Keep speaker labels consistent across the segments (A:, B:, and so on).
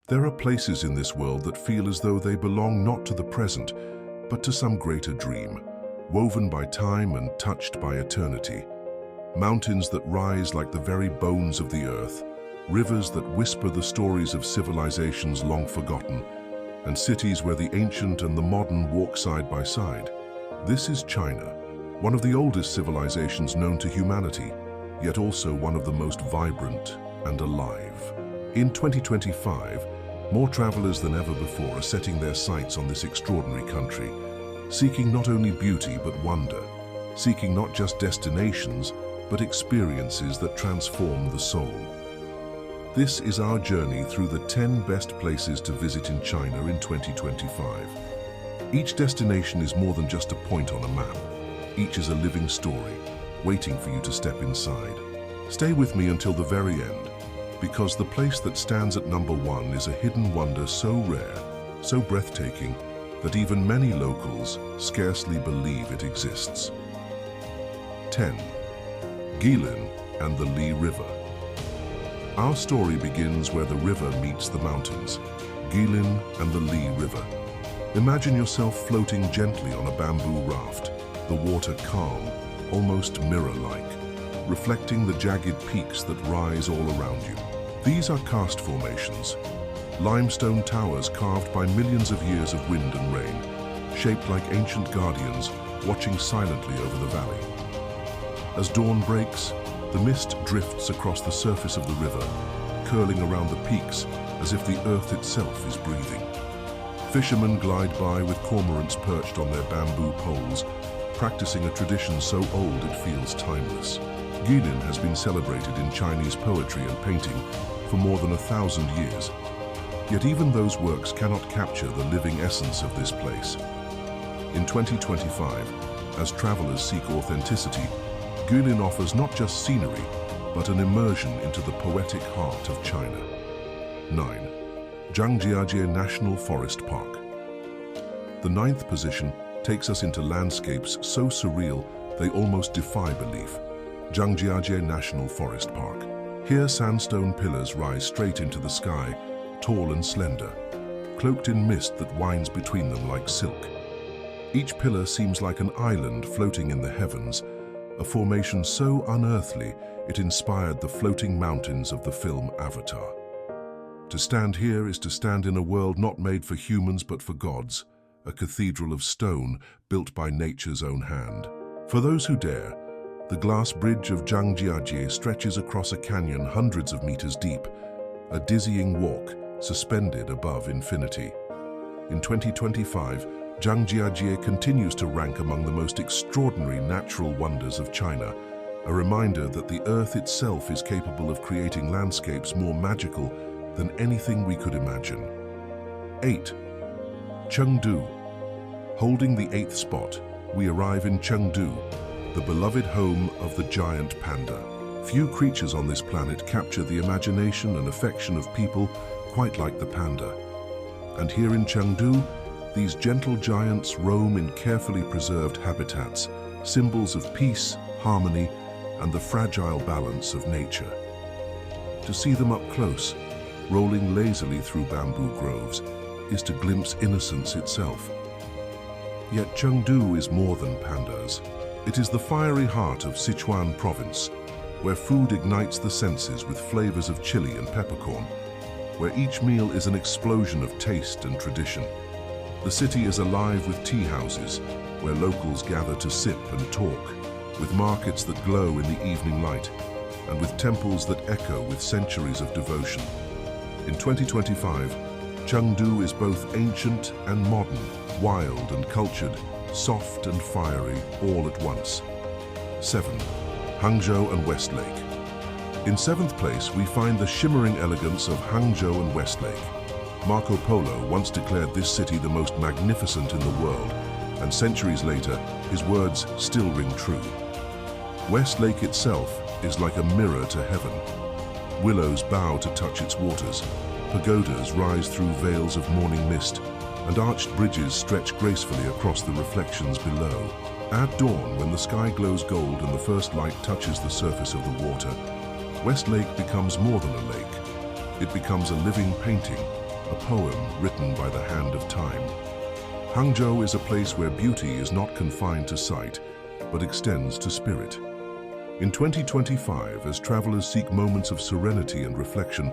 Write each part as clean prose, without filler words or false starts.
A: There are places in this world that feel as though they belong not to the present, but to some greater dream, woven by time and touched by eternity. Mountains that rise like the very bones of the earth, rivers that whisper the stories of civilizations long forgotten, and cities where the ancient and the modern walk side by side. This is China, one of the oldest civilizations known to humanity, yet also one of the most vibrant and alive. In 2025, more travelers than ever before are setting their sights on this extraordinary country, seeking not only beauty but wonder, seeking not just destinations, but experiences that transform the soul. This is our journey through the 10 best places to visit in China in 2025. Each destination is more than just a point on a map. Each is a living story, waiting for you to step inside. Stay with me until the very end, because the place that stands at number 1 is a hidden wonder so rare, so breathtaking, that even many locals scarcely believe it exists. 10. Guilin and the Li River. Our story begins where the river meets the mountains, Guilin and the Li River. Imagine yourself floating gently on a bamboo raft, the water calm, almost mirror-like, reflecting the jagged peaks that rise all around you. These are karst formations, limestone towers carved by millions of years of wind and rain, shaped like ancient guardians watching silently over the valley. As dawn breaks, the mist drifts across the surface of the river, curling around the peaks as if the earth itself is breathing. Fishermen glide by with cormorants perched on their bamboo poles, practicing a tradition so old it feels timeless. Guilin has been celebrated in Chinese poetry and painting for more than 1,000 years. Yet even those works cannot capture the living essence of this place. In 2025, as travelers seek authenticity, Guilin offers not just scenery, but an immersion into the poetic heart of China. 9. Zhangjiajie National Forest Park. The 9th position takes us into landscapes so surreal they almost defy belief. Zhangjiajie National Forest Park. Here sandstone pillars rise straight into the sky, tall and slender, cloaked in mist that winds between them like silk. Each pillar seems like an island floating in the heavens, a formation so unearthly it inspired the floating mountains of the film Avatar. To stand here is to stand in a world not made for humans but for gods, a cathedral of stone built by nature's own hand. For those who dare, the glass bridge of Zhangjiajie stretches across a canyon hundreds of meters deep, a dizzying walk suspended above infinity. In 2025, Zhangjiajie continues to rank among the most extraordinary natural wonders of China, a reminder that the earth itself is capable of creating landscapes more magical than anything we could imagine. 8. Chengdu. Holding the 8th spot, we arrive in Chengdu, the beloved home of the giant panda. Few creatures on this planet capture the imagination and affection of people quite like the panda. And here in Chengdu, these gentle giants roam in carefully preserved habitats, symbols of peace, harmony, and the fragile balance of nature. To see them up close, rolling lazily through bamboo groves, is to glimpse innocence itself. Yet Chengdu is more than pandas. It is the fiery heart of Sichuan province, where food ignites the senses with flavors of chili and peppercorn, where each meal is an explosion of taste and tradition. The city is alive with tea houses, where locals gather to sip and talk, with markets that glow in the evening light, and with temples that echo with centuries of devotion. In 2025, Chengdu is both ancient and modern, wild and cultured, soft and fiery, all at once. 7. Hangzhou and Westlake. In 7th place, we find the shimmering elegance of Hangzhou and Westlake. Marco Polo once declared this city the most magnificent in the world, and centuries later, his words still ring true. Westlake itself is like a mirror to heaven. Willows bow to touch its waters, pagodas rise through veils of morning mist, and arched bridges stretch gracefully across the reflections below. At dawn, when the sky glows gold and the first light touches the surface of the water, Westlake becomes more than a lake. It becomes a living painting, a poem written by the hand of time. Hangzhou is a place where beauty is not confined to sight, but extends to spirit. In 2025, as travelers seek moments of serenity and reflection,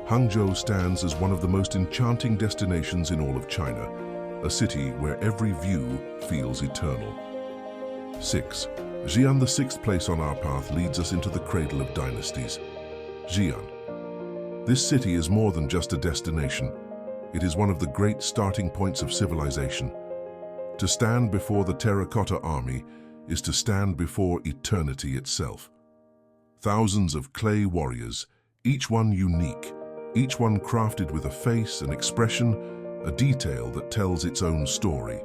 A: Hangzhou stands as one of the most enchanting destinations in all of China, a city where every view feels eternal. 6. Xi'an, the sixth place on our path, leads us into the cradle of dynasties. Xi'an. This city is more than just a destination. It is one of the great starting points of civilization. To stand before the Terracotta Army is to stand before eternity itself. Thousands of clay warriors, each one unique, each one crafted with a face, an expression, a detail that tells its own story.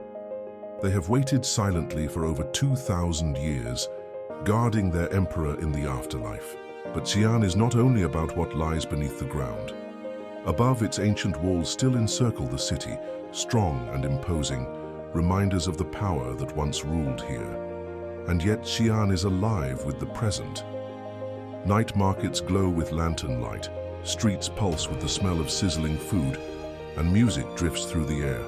A: They have waited silently for over 2,000 years, guarding their emperor in the afterlife. But Xi'an is not only about what lies beneath the ground. Above, its ancient walls still encircle the city, strong and imposing, reminders of the power that once ruled here. And yet Xi'an is alive with the present. Night markets glow with lantern light, streets pulse with the smell of sizzling food, and music drifts through the air.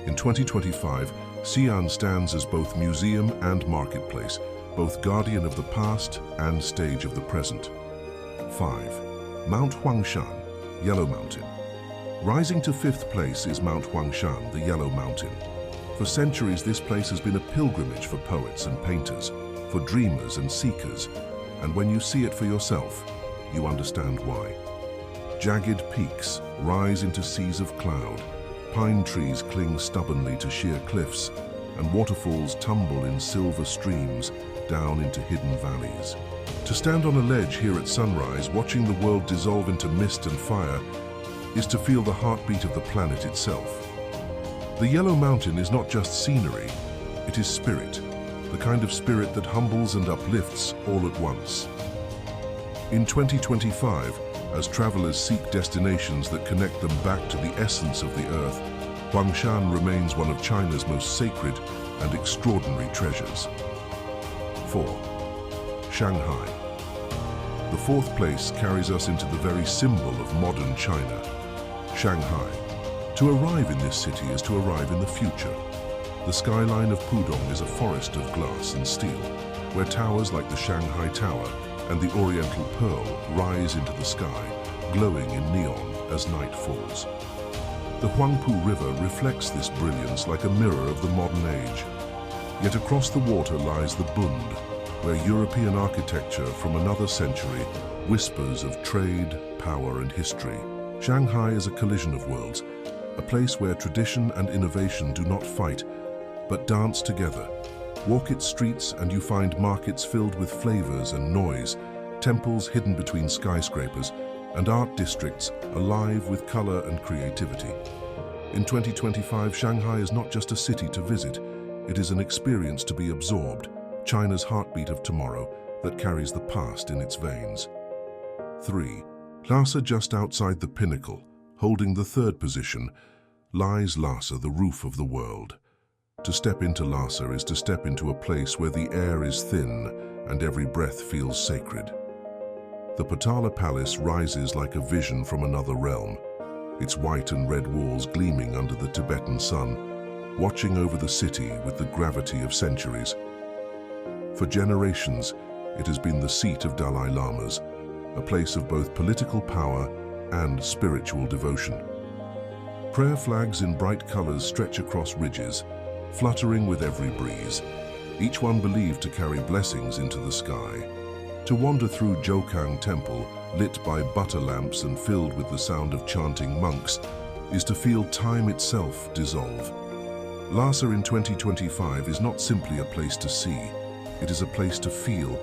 A: In 2025, Xi'an stands as both museum and marketplace, both guardian of the past and stage of the present. 5. Mount Huangshan, Yellow Mountain. Rising to fifth place is Mount Huangshan, the Yellow Mountain. For centuries, this place has been a pilgrimage for poets and painters, for dreamers and seekers, and when you see it for yourself, you understand why. Jagged peaks rise into seas of cloud, pine trees cling stubbornly to sheer cliffs, and waterfalls tumble in silver streams down into hidden valleys. To stand on a ledge here at sunrise, watching the world dissolve into mist and fire, is to feel the heartbeat of the planet itself. The Yellow Mountain is not just scenery, it is spirit, the kind of spirit that humbles and uplifts all at once. In 2025, as travelers seek destinations that connect them back to the essence of the earth, Huangshan remains one of China's most sacred and extraordinary treasures. 4. Shanghai. The fourth place carries us into the very symbol of modern China, Shanghai. To arrive in this city is to arrive in the future. The skyline of Pudong is a forest of glass and steel, where towers like the Shanghai Tower and the Oriental Pearl rise into the sky, glowing in neon as night falls. The Huangpu River reflects this brilliance like a mirror of the modern age. Yet across the water lies the Bund, where European architecture from another century whispers of trade, power, and history. Shanghai is a collision of worlds, a place where tradition and innovation do not fight, but dance together. Walk its streets and you find markets filled with flavors and noise, temples hidden between skyscrapers, and art districts alive with color and creativity. In 2025, Shanghai is not just a city to visit, it is an experience to be absorbed, China's heartbeat of tomorrow that carries the past in its veins. 3. Lhasa, just outside the pinnacle, holding the third position, lies Lhasa, the roof of the world. To step into Lhasa is to step into a place where the air is thin and every breath feels sacred. The Potala Palace rises like a vision from another realm, its white and red walls gleaming under the Tibetan sun, watching over the city with the gravity of centuries. For generations, it has been the seat of Dalai Lamas, a place of both political power and spiritual devotion. Prayer flags in bright colors stretch across ridges, fluttering with every breeze, each one believed to carry blessings into the sky. To wander through Jokhang Temple, lit by butter lamps and filled with the sound of chanting monks, is to feel time itself dissolve. Lhasa in 2025 is not simply a place to see, it is a place to feel,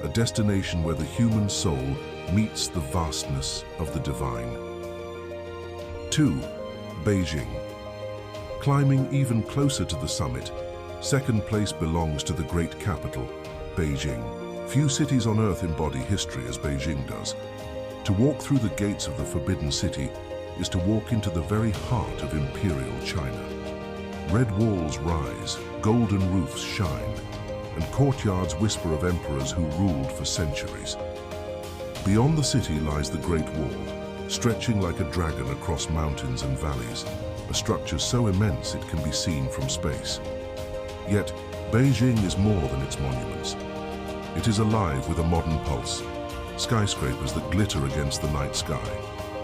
A: a destination where the human soul meets the vastness of the divine. 2. Beijing. Climbing even closer to the summit, second place belongs to the great capital, Beijing. Few cities on earth embody history as Beijing does. To walk through the gates of the Forbidden City is to walk into the very heart of imperial China. Red walls rise, golden roofs shine, and courtyards whisper of emperors who ruled for centuries. Beyond the city lies the Great Wall, stretching like a dragon across mountains and valleys, a structure so immense it can be seen from space. Yet, Beijing is more than its monuments. It is alive with a modern pulse, skyscrapers that glitter against the night sky,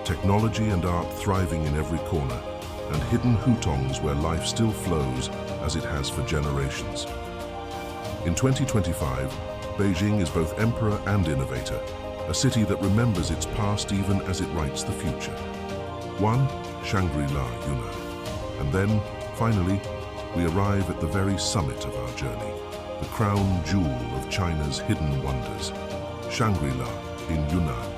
A: technology and art thriving in every corner, and hidden hutongs where life still flows as it has for generations. In 2025, Beijing is both emperor and innovator, a city that remembers its past even as it writes the future. One, Shangri-La, Yunnan. And then, finally, we arrive at the very summit of our journey, the crown jewel of China's hidden wonders, Shangri-La in Yunnan.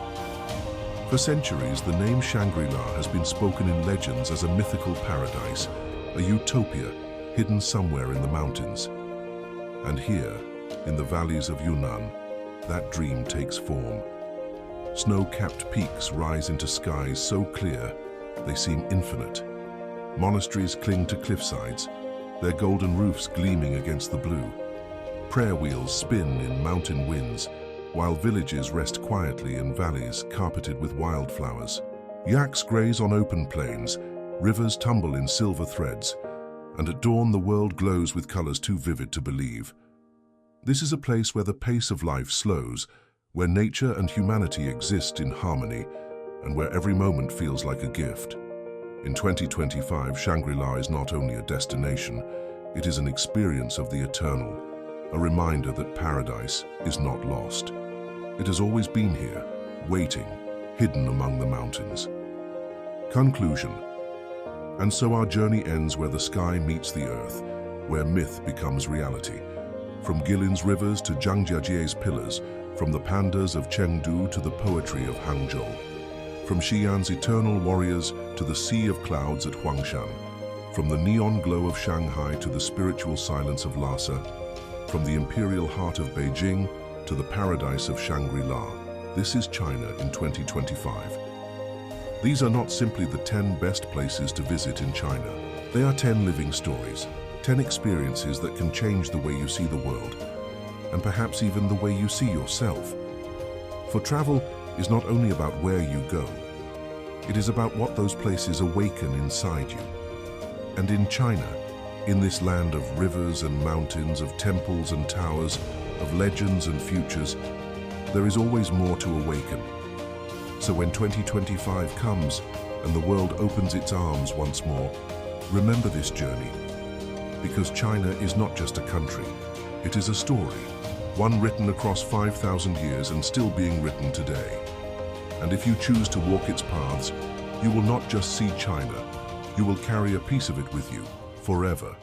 A: For centuries, the name Shangri-La has been spoken in legends as a mythical paradise, a utopia hidden somewhere in the mountains. And here, in the valleys of Yunnan, that dream takes form. Snow-capped peaks rise into skies so clear, they seem infinite. Monasteries cling to cliffsides, their golden roofs gleaming against the blue. Prayer wheels spin in mountain winds, while villages rest quietly in valleys carpeted with wildflowers. Yaks graze on open plains, rivers tumble in silver threads, and at dawn the world glows with colors too vivid to believe. This is a place where the pace of life slows, where nature and humanity exist in harmony, and where every moment feels like a gift. In 2025, Shangri-La is not only a destination, it is an experience of the eternal, a reminder that paradise is not lost. It has always been here, waiting, hidden among the mountains. Conclusion. And so our journey ends where the sky meets the earth, where myth becomes reality. From Guilin's rivers to Zhangjiajie's pillars, from the pandas of Chengdu to the poetry of Hangzhou, from Xi'an's eternal warriors to the sea of clouds at Huangshan, from the neon glow of Shanghai to the spiritual silence of Lhasa, from the imperial heart of Beijing to the paradise of Shangri-La, this is China in 2025. These are not simply the 10 best places to visit in China. They are 10 living stories, 10 experiences that can change the way you see the world, and perhaps even the way you see yourself. For travel is not only about where you go, it is about what those places awaken inside you. And in China, in this land of rivers and mountains, of temples and towers, of legends and futures, there is always more to awaken. So when 2025 comes and the world opens its arms once more, remember this journey. Because China is not just a country, it is a story, one written across 5,000 years and still being written today. And if you choose to walk its paths, you will not just see China, you will carry a piece of it with you, forever.